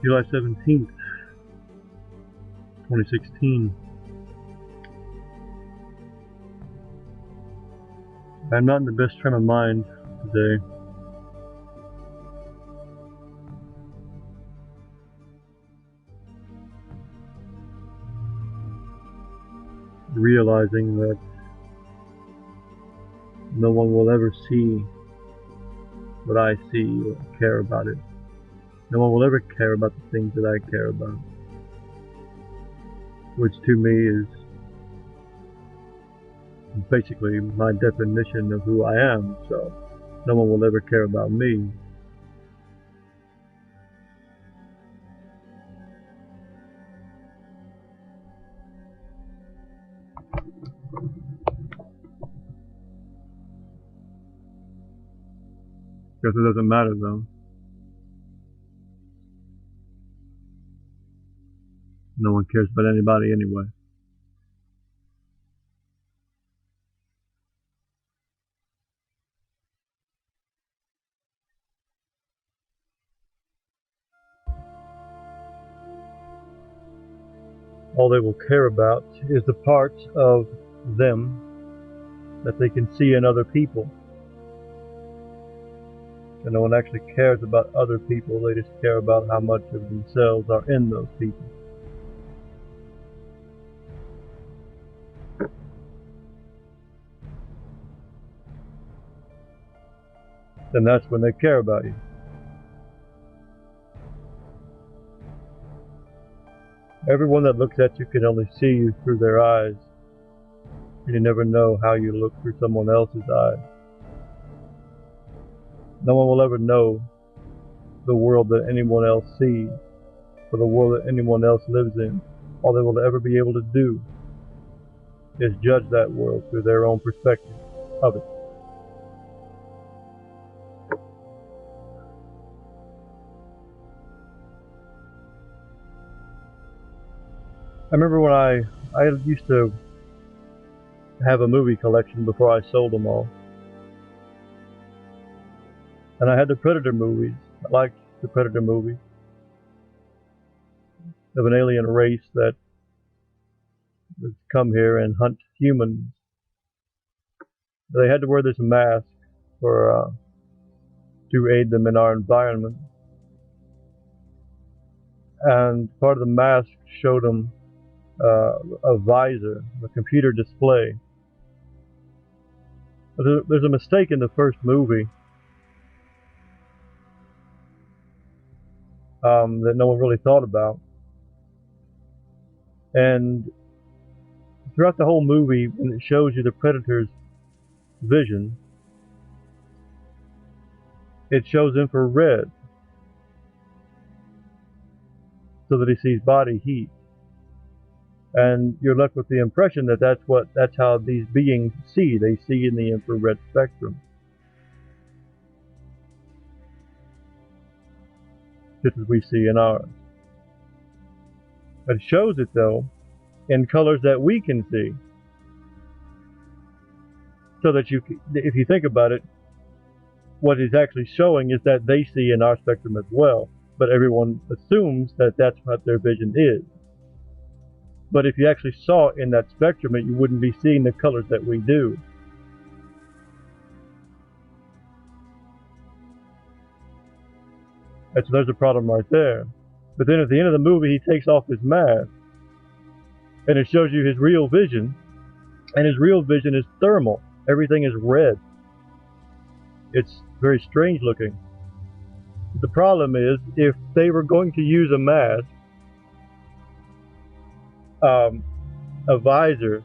July 17th, 2016. I'm not in the best frame of mind today. Realizing that no one will ever see what I see or care about it. No one will ever care about the things that I care about. Which to me is basically my definition of who I am, so no one will ever care about me. Guess it doesn't matter though. No one cares about anybody anyway. All they will care about is the parts of them that they can see in other people. And no one actually cares about other people, they just care about how much of themselves are in those people. And that's when they care about you. Everyone that looks at you can only see you through their eyes. And you never know how you look through someone else's eyes. No one will ever know the world that anyone else sees, or the world that anyone else lives in. All they will ever be able to do is judge that world through their own perspective of it. I remember when I used to have a movie collection before I sold them all. And I had the Predator movies. I liked the Predator movies of an alien race that would come here and hunt humans. They had to wear this mask to aid them in our environment. And part of the mask showed them a visor, a computer display. But there's a mistake in the first movie that no one really thought about. And throughout the whole movie, when it shows you the Predator's vision, it shows infrared so that he sees body heat. And you're left with the impression that that's how these beings see. They see in the infrared spectrum. Just as we see in ours. It shows it though in colors that we can see. So that if you think about it, what it's actually showing is that they see in our spectrum as well. But everyone assumes that that's what their vision is. But if you actually saw it in that spectrum, you wouldn't be seeing the colors that we do. And so there's a problem right there. But then at the end of the movie, he takes off his mask. And it shows you his real vision. And his real vision is thermal. Everything is red. It's very strange looking. The problem is, if they were going to use a mask, a visor,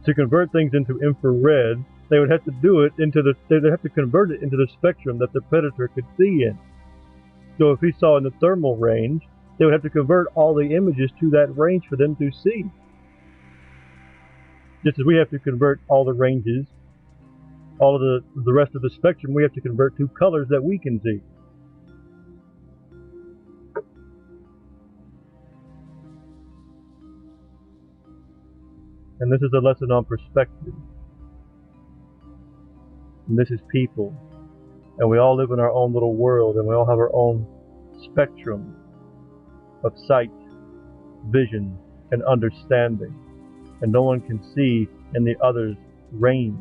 to convert things into infrared, they would have to do it they'd have to convert it into the spectrum that the Predator could see in. So if he saw in the thermal range, they would have to convert all the images to that range for them to see. Just as we have to convert all the ranges, all of the rest of the spectrum, we have to convert to colors that we can see. And this is a lesson on perspective. And this is people. And we all live in our own little world, and we all have our own spectrum of sight, vision, and understanding, and no one can see in the other's range.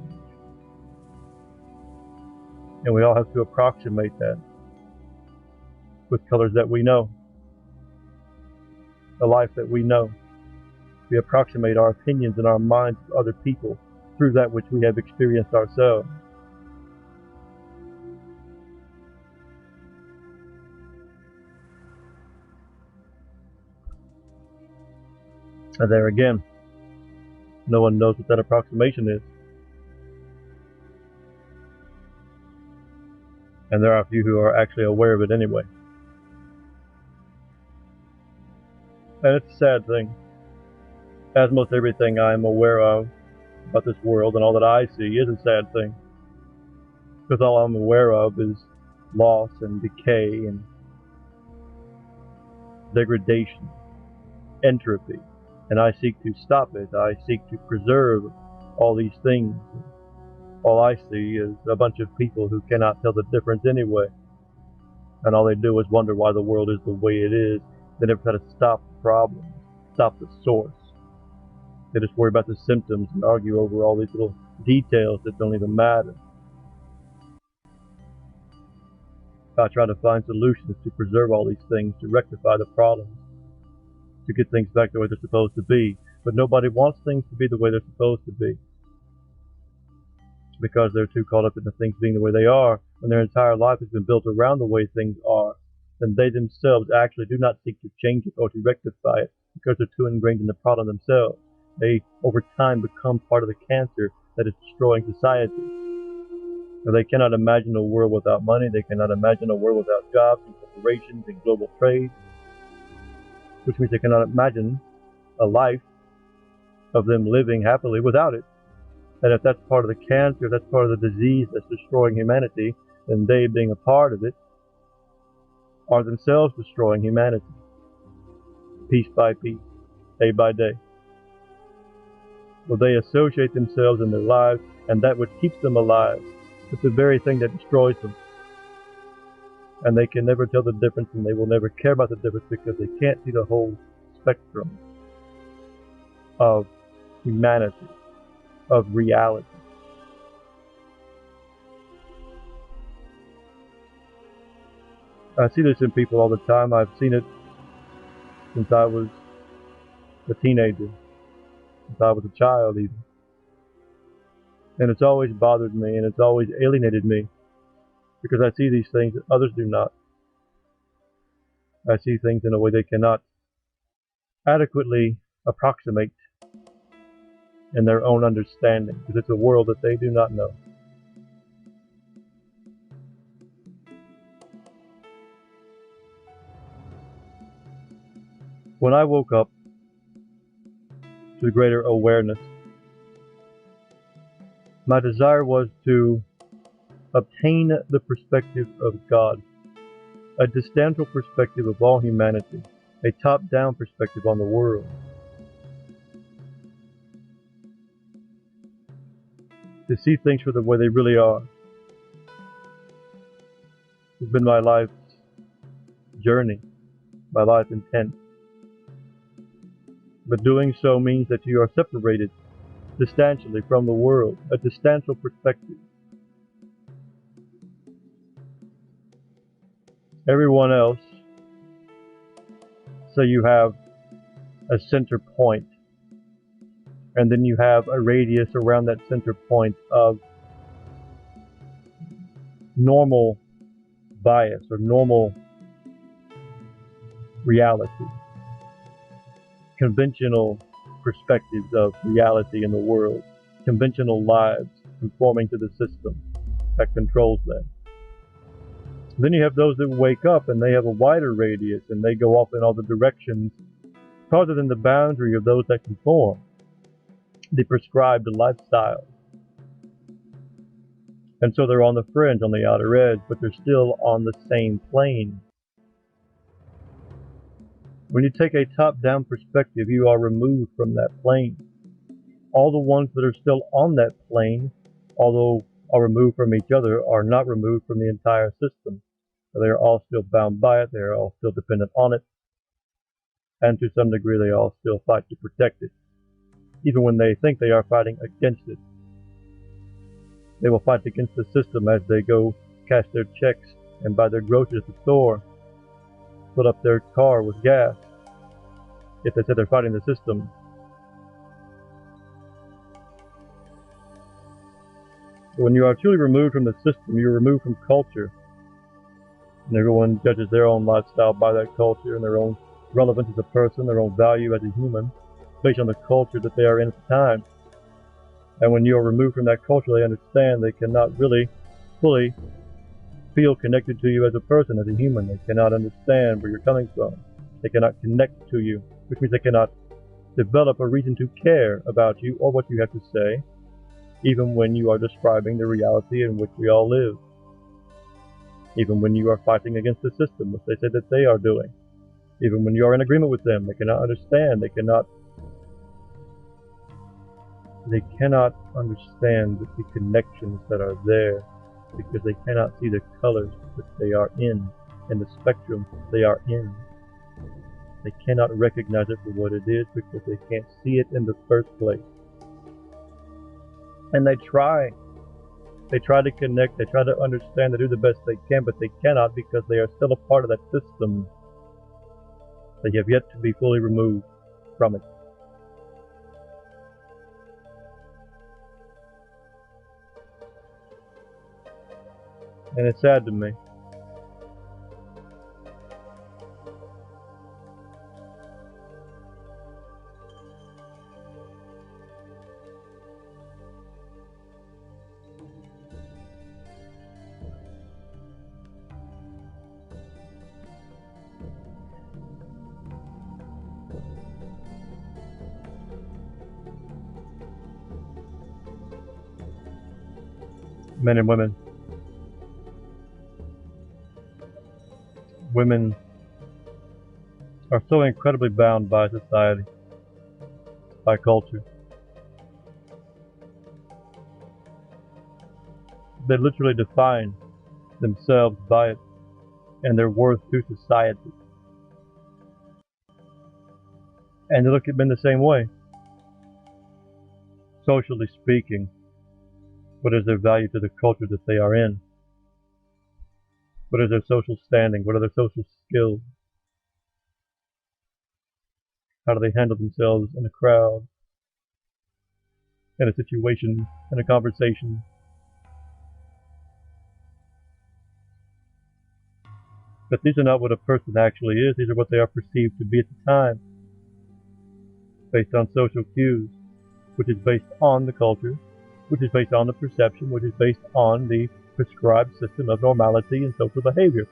And we all have to approximate that with colors that we know, a life that we know. We approximate our opinions and our minds to other people through that which we have experienced ourselves. And there again, no one knows what that approximation is. And there are a few who are actually aware of it anyway. And it's a sad thing. As most everything I am aware of about this world and all that I see is a sad thing. Because all I'm aware of is loss and decay and degradation, entropy. And I seek to stop it. I seek to preserve all these things. All I see is a bunch of people who cannot tell the difference anyway. And all they do is wonder why the world is the way it is. They never try to stop the problem, stop the source. They just worry about the symptoms and argue over all these little details that don't even matter. I try to find solutions to preserve all these things, to rectify the problems, to get things back the way they're supposed to be. But nobody wants things to be the way they're supposed to be, because they're too caught up in the things being the way they are, when their entire life has been built around the way things are. Then they themselves actually do not seek to change it or to rectify it, because they're too ingrained in the problem themselves. They, over time, become part of the cancer that is destroying society. Now, they cannot imagine a world without money. They cannot imagine a world without jobs and corporations and global trade, which means they cannot imagine a life of them living happily without it. And if that's part of the cancer, if that's part of the disease that's destroying humanity, then they, being a part of it, are themselves destroying humanity, piece by piece, day by day. Well, they associate themselves in their lives, and that which keeps them alive with the very thing that destroys them. And they can never tell the difference, and they will never care about the difference, because they can't see the whole spectrum of humanity, of reality. I see this in people all the time. I've seen it since I was a teenager, since I was a child even. And it's always bothered me, and it's always alienated me, because I see these things that others do not. I see things in a way they cannot adequately approximate in their own understanding, because it's a world that they do not know. When I woke up to greater awareness, my desire was to obtain the perspective of God, a distantral perspective of all humanity, a top-down perspective on the world. To see things for the way they really are has been my life's journey, my life's intent. But doing so means that you are separated distantly from the world, a distantral perspective. Everyone else, so you have a center point, and then you have a radius around that center point of normal bias or normal reality, conventional perspectives of reality in the world, conventional lives conforming to the system that controls them. Then you have those that wake up and they have a wider radius and they go off in all the directions farther than the boundary of those that conform, the prescribed lifestyle. And so they're on the fringe, on the outer edge, but they're still on the same plane. When you take a top-down perspective, you are removed from that plane. All the ones that are still on that plane, although are removed from each other, are not removed from the entire system. So they are all still bound by it, they are all still dependent on it, and to some degree they all still fight to protect it. Even when they think they are fighting against it, they will fight against the system as they go cash their checks and buy their groceries at the store, fill up their car with gas. If they say they're fighting the system, when you are truly removed from the system, you're removed from culture. And everyone judges their own lifestyle by that culture and their own relevance as a person, their own value as a human, based on the culture that they are in at the time. And when you are removed from that culture, they understand they cannot really fully feel connected to you as a person, as a human. They cannot understand where you're coming from. They cannot connect to you, which means they cannot develop a reason to care about you or what you have to say, even when you are describing the reality in which we all live. Even when you are fighting against the system, which they say that they are doing. Even when you are in agreement with them, they cannot understand. They cannot understand the connections that are there, because they cannot see the colors that they are in and the spectrum they are in. They cannot recognize it for what it is because they can't see it in the first place. And they try to connect, they try to understand, they do the best they can, but they cannot because they are still a part of that system. They have yet to be fully removed from it. And it's sad to me. Men and women. Women are so incredibly bound by society, by culture. They literally define themselves by it and their worth through society. And they look at men the same way. Socially speaking, what is their value to the culture that they are in? What is their social standing? What are their social skills? How do they handle themselves in a crowd, in a situation, in a conversation? But these are not what a person actually is. These are what they are perceived to be at the time, based on social cues, which is based on the culture, which is based on the perception, which is based on the prescribed system of normality and social behavior.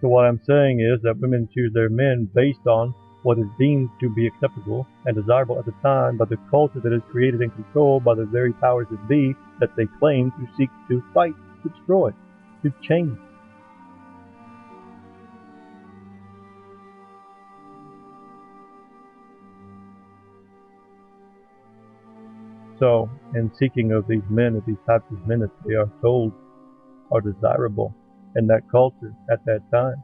So what I'm saying is that women choose their men based on what is deemed to be acceptable and desirable at the time by the culture that is created and controlled by the very powers that be that they claim to seek to fight, to destroy, to change. So, in seeking of these men, of these types of men that they are told are desirable in that culture at that time,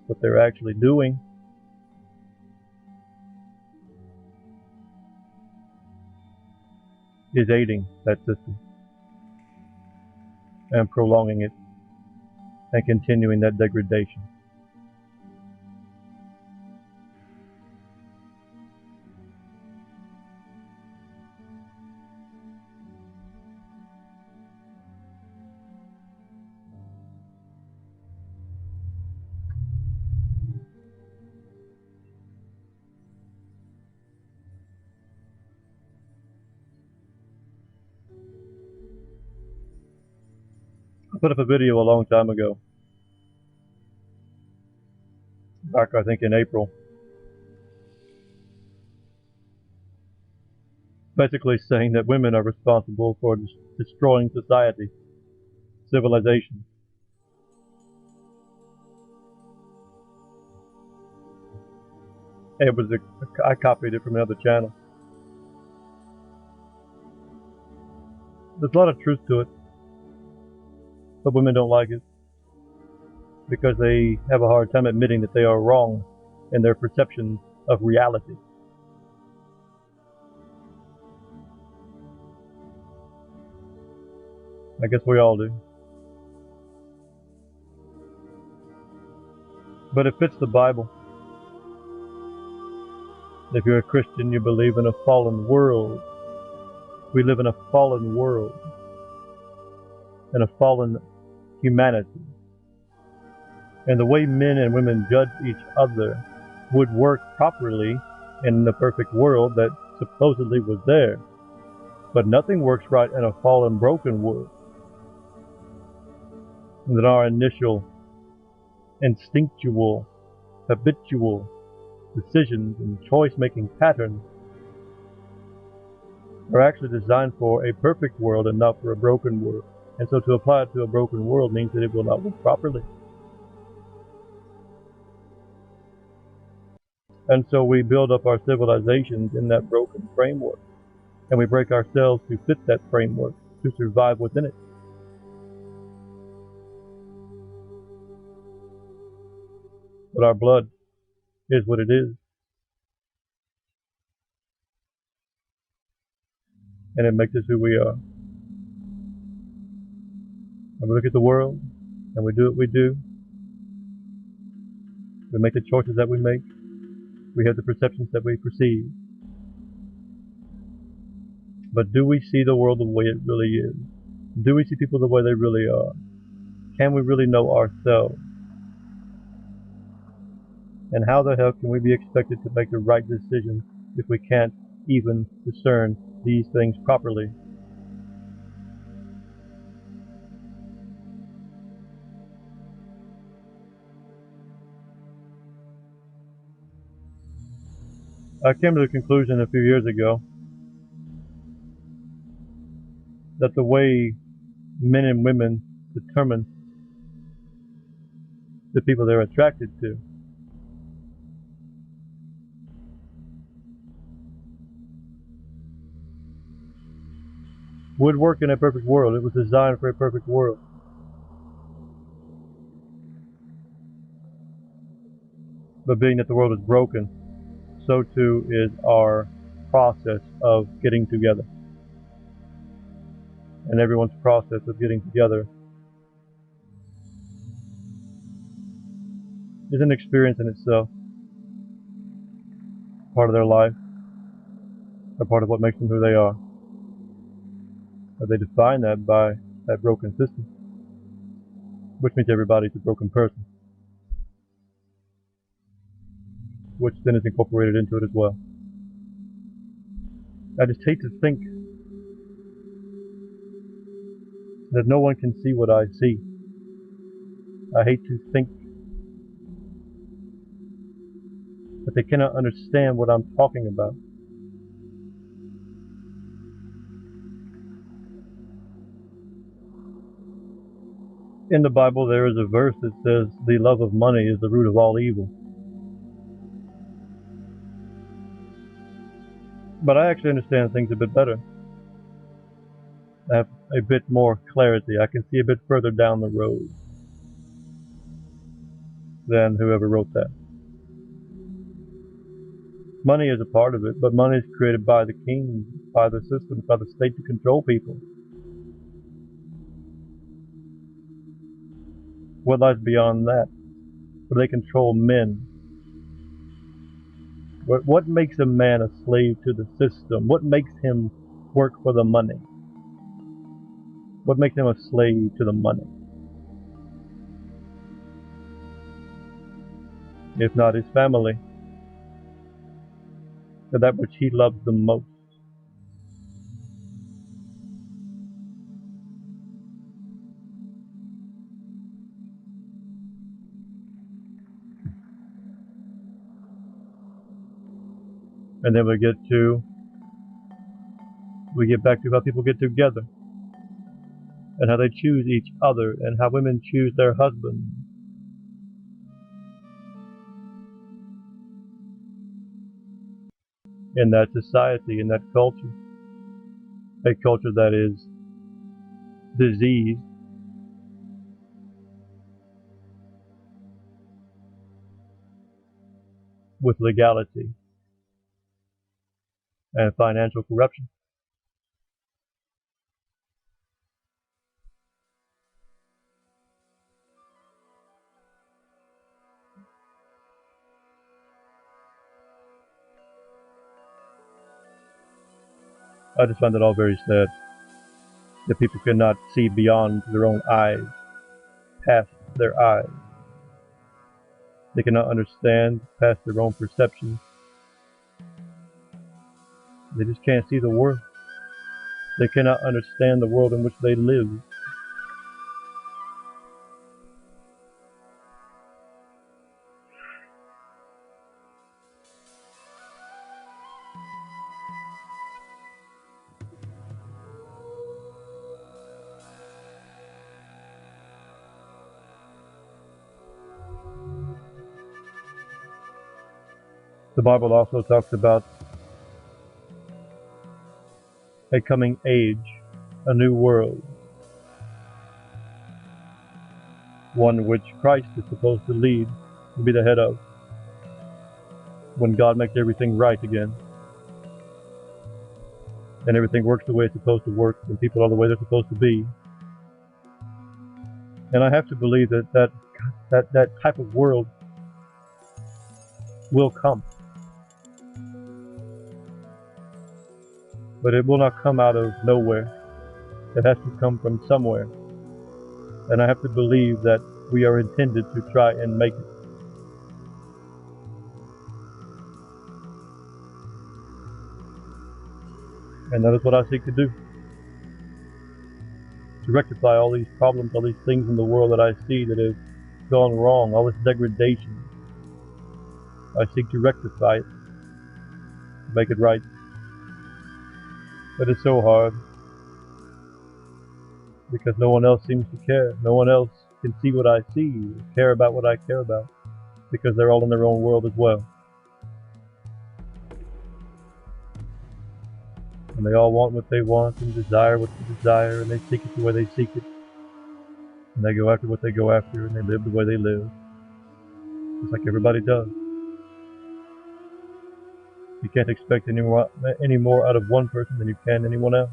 what they're actually doing is aiding that system and prolonging it and continuing that degradation. I put up a video a long time ago, back I think in April, basically saying that women are responsible for destroying society, civilization. I copied it from another channel. There's a lot of truth to it. But women don't like it because they have a hard time admitting that they are wrong in their perception of reality. I guess we all do. But it fits the Bible. If you're a Christian, you believe in a fallen world. We live in a fallen world, in a fallen humanity. And the way men and women judge each other would work properly in the perfect world that supposedly was there. But nothing works right in a fallen, broken world. And that our initial, instinctual, habitual decisions and choice-making patterns are actually designed for a perfect world and not for a broken world. And so to apply it to a broken world means that it will not work properly. And so we build up our civilizations in that broken framework. And we break ourselves to fit that framework, to survive within it. But our blood is what it is. And it makes us who we are. And we look at the world, and we do what we do. We make the choices that we make. We have the perceptions that we perceive. But do we see the world the way it really is? Do we see people the way they really are? Can we really know ourselves? And how the hell can we be expected to make the right decision if we can't even discern these things properly? I came to the conclusion a few years ago that the way men and women determine the people they're attracted to would work in a perfect world. It was designed for a perfect world. But being that the world is broken, so too is our process of getting together. And everyone's process of getting together is an experience in itself, part of their life, a part of what makes them who they are. But they define that by that broken system, which means everybody's a broken person, which then is incorporated into it as well. I just hate to think that no one can see what I see. I hate to think that they cannot understand what I'm talking about. In the Bible, there is a verse that says, the love of money is the root of all evil. But I actually understand things a bit better. I have a bit more clarity. I can see a bit further down the road than whoever wrote that. Money is a part of it, but money is created by the king, by the system, by the state to control people. What lies beyond that? Where they control men. What makes a man a slave to the system? What makes him work for the money? What makes him a slave to the money? If not his family, and that which he loves the most. And then we get back to how people get together, and how they choose each other, and how women choose their husbands. In that society, in that culture, a culture that is diseased with legality and financial corruption. I just find it all very sad that people cannot see beyond their own eyes, past their eyes. They cannot understand past their own perceptions. They just can't see the world. They cannot understand the world in which they live. The Bible also talks about a coming age, a new world, one which Christ is supposed to lead, to be the head of, when God makes everything right again, and everything works the way it's supposed to work, and people are the way they're supposed to be. And I have to believe that type of world will come. But it will not come out of nowhere. It has to come from somewhere. And I have to believe that we are intended to try and make it. And that is what I seek to do. To rectify all these problems, all these things in the world that I see that have gone wrong, all this degradation. I seek to rectify it, to make it right. But it's so hard, because no one else seems to care. No one else can see what I see, care about what I care about, because they're all in their own world as well. And they all want what they want and desire what they desire, and they seek it the way they seek it. And they go after what they go after, and they live the way they live, just like everybody does. You can't expect any more out of one person than you can anyone else.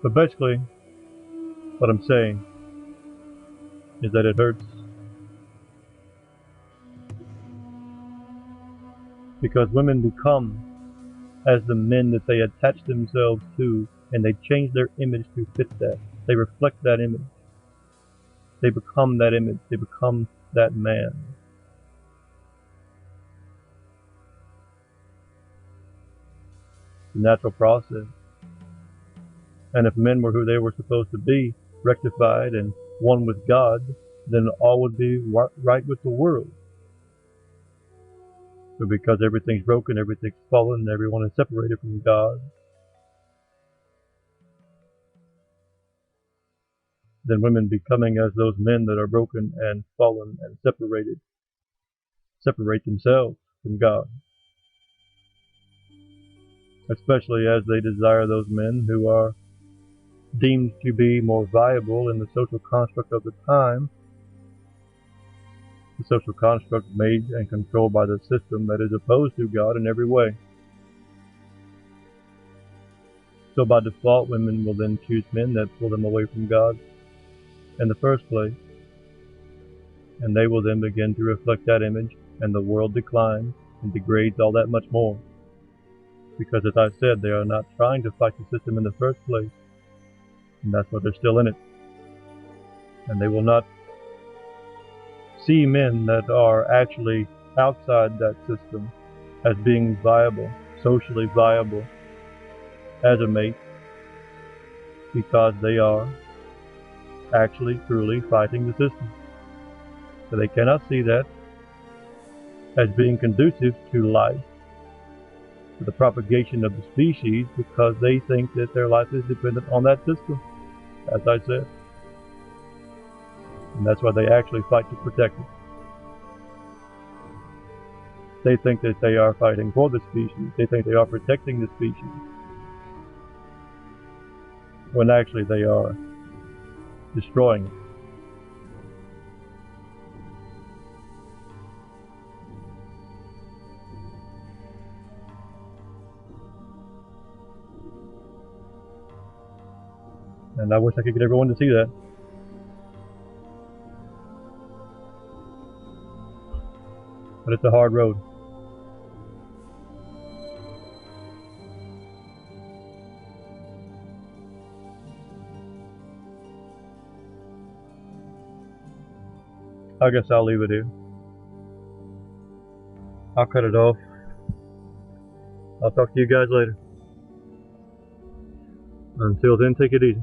But basically, what I'm saying is that it hurts. Because women become as the men that they attach themselves to, and they change their image to fit that. They reflect that image. They become that image. They become that man. It's a natural process. And if men were who they were supposed to be, rectified and one with God, then all would be right with the world. But because everything's broken, everything's fallen, everyone is separated from God, then women becoming as those men that are broken and fallen and separated, separate themselves from God. Especially as they desire those men who are deemed to be more viable in the social construct of the time, the social construct made and controlled by the system that is opposed to God in every way. So by default, women will then choose men that pull them away from God in the first place, and they will then begin to reflect that image, and the world declines and degrades all that much more. Because as I said, they are not trying to fight the system in the first place, and that's why they're still in it. And they will not see men that are actually outside that system as being viable, socially viable, as a mate, because they are actually, truly fighting the system. So they cannot see that as being conducive to life, to the propagation of the species, because they think that their life is dependent on that system, as I said. And that's why they actually fight to protect it. They think that they are fighting for the species. They think they are protecting the species. when actually they are destroying it. And I wish I could get everyone to see that. But it's a hard road. I guess I'll leave it here. I'll cut it off. I'll talk to you guys later. Until then, take it easy.